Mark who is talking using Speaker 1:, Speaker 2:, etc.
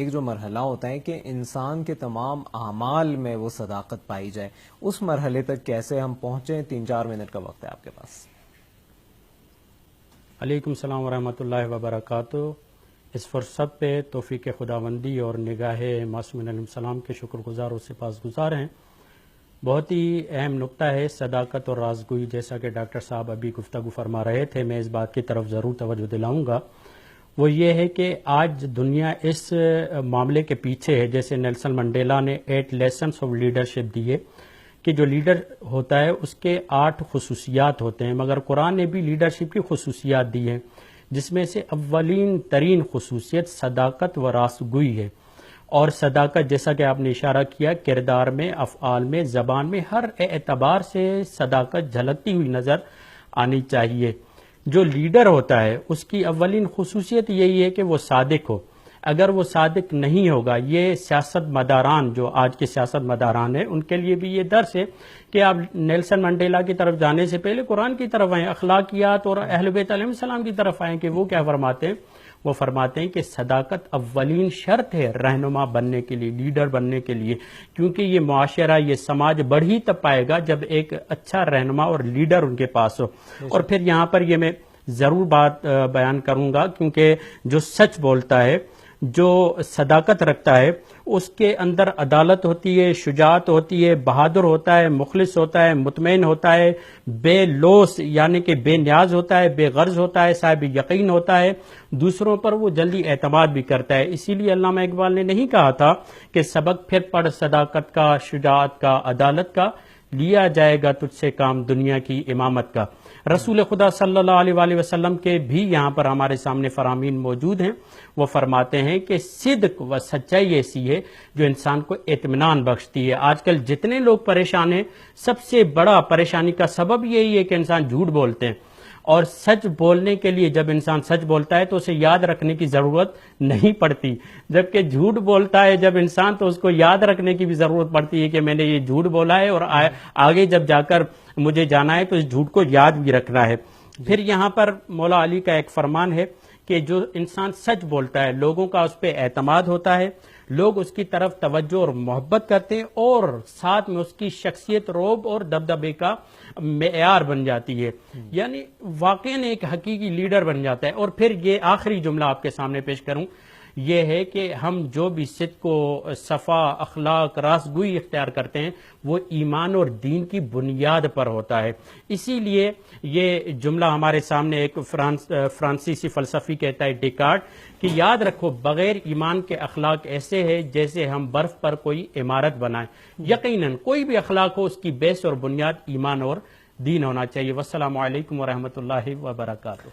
Speaker 1: ایک جو مرحلہ ہوتا ہے کہ انسان کے تمام اعمال میں وہ صداقت پائی جائے، اس مرحلے تک کیسے ہم پہنچیں؟ 3-4 منٹ کا وقت ہے آپ کے پاس.
Speaker 2: علیکم السلام ورحمۃ اللہ وبرکاتہ. اس فرصت پہ توفیق خداوندی اور نگاہ معصومین علیہ السلام کے شکر گزار اور سپاس گزار ہیں. بہت ہی اہم نقطہ ہے صداقت اور رازگوئی. جیسا کہ ڈاکٹر صاحب ابھی گفتگو فرما رہے تھے، میں اس بات کی طرف ضرور توجہ دلاؤں گا. وہ یہ ہے کہ آج دنیا اس معاملے کے پیچھے ہے. جیسے نیلسن منڈیلا نے 8 لیسنس آف لیڈرشپ دیے کہ جو لیڈر ہوتا ہے اس کے 8 خصوصیات ہوتے ہیں، مگر قرآن نے بھی لیڈرشپ کی خصوصیات دی ہیں، جس میں سے اولین ترین خصوصیت صداقت و راستگوئی ہے. اور صداقت جیسا کہ آپ نے اشارہ کیا، کردار میں، افعال میں، زبان میں، ہر اعتبار سے صداقت جھلکتی ہوئی نظر آنی چاہیے. جو لیڈر ہوتا ہے اس کی اولین خصوصیت یہی ہے کہ وہ صادق ہو. اگر وہ صادق نہیں ہوگا، یہ سیاست مداران جو آج کے سیاست مداران ہیں ان کے لیے بھی یہ درس ہے کہ آپ نیلسن منڈیلا کی طرف جانے سے پہلے قرآن کی طرف آئیں، اخلاقیات اور اہل بیت علیہ السلام کی طرف آئیں کہ وہ کیا فرماتے ہیں. وہ فرماتے ہیں کہ صداقت اولین شرط ہے رہنما بننے کے لیے، لیڈر بننے کے لیے، کیونکہ یہ معاشرہ، یہ سماج بڑھ ہی تب پائے گا جب ایک اچھا رہنما اور لیڈر ان کے پاس ہو. اور پھر یہاں پر یہ میں ضرور بات بیان کروں گا، کیونکہ جو سچ بولتا ہے، جو صداقت رکھتا ہے، اس کے اندر عدالت ہوتی ہے، شجاعت ہوتی ہے، بہادر ہوتا ہے، مخلص ہوتا ہے، مطمئن ہوتا ہے، بے لوث یعنی کہ بے نیاز ہوتا ہے، بے غرض ہوتا ہے، صاحب یقین ہوتا ہے، دوسروں پر وہ جلدی اعتماد بھی کرتا ہے. اسی لیے علامہ اقبال نے نہیں کہا تھا کہ سبق پھر پڑھ صداقت کا، شجاعت کا، عدالت کا، لیا جائے گا تجھ سے کام دنیا کی امامت کا. رسول خدا صلی اللہ علیہ وآلہ وسلم کے بھی یہاں پر ہمارے سامنے فرامین موجود ہیں. وہ فرماتے ہیں کہ صدق و سچائی ایسی ہے جو انسان کو اطمینان بخشتی ہے. آج کل جتنے لوگ پریشان ہیں، سب سے بڑا پریشانی کا سبب یہی ہے کہ انسان جھوٹ بولتے ہیں. اور سچ بولنے کے لیے جب انسان سچ بولتا ہے تو اسے یاد رکھنے کی ضرورت نہیں پڑتی، جبکہ جھوٹ بولتا ہے جب انسان تو اس کو یاد رکھنے کی بھی ضرورت پڑتی ہے کہ میں نے یہ جھوٹ بولا ہے اور آگے جب جا کر مجھے جانا ہے تو اس جھوٹ کو یاد بھی رکھنا ہے. پھر یہاں پر مولا علی کا ایک فرمان ہے کہ جو انسان سچ بولتا ہے لوگوں کا اس پہ اعتماد ہوتا ہے، لوگ اس کی طرف توجہ اور محبت کرتے ہیں، اور ساتھ میں اس کی شخصیت روب اور دبدبے کا معیار بن جاتی ہے، یعنی واقعاً ایک حقیقی لیڈر بن جاتا ہے. اور پھر یہ آخری جملہ آپ کے سامنے پیش کروں، یہ ہے کہ ہم جو بھی صدق و صفا، اخلاق، راستگوئی اختیار کرتے ہیں وہ ایمان اور دین کی بنیاد پر ہوتا ہے. اسی لیے یہ جملہ ہمارے سامنے ایک فرانسیسی فلسفی کہتا ہے، ڈیکارٹ، کہ یاد رکھو بغیر ایمان کے اخلاق ایسے ہیں جیسے ہم برف پر کوئی عمارت بنائیں. یقیناً کوئی بھی اخلاق ہو اس کی بیس اور بنیاد ایمان اور دین ہونا چاہیے. والسلام علیکم ورحمۃ اللہ وبرکاتہ.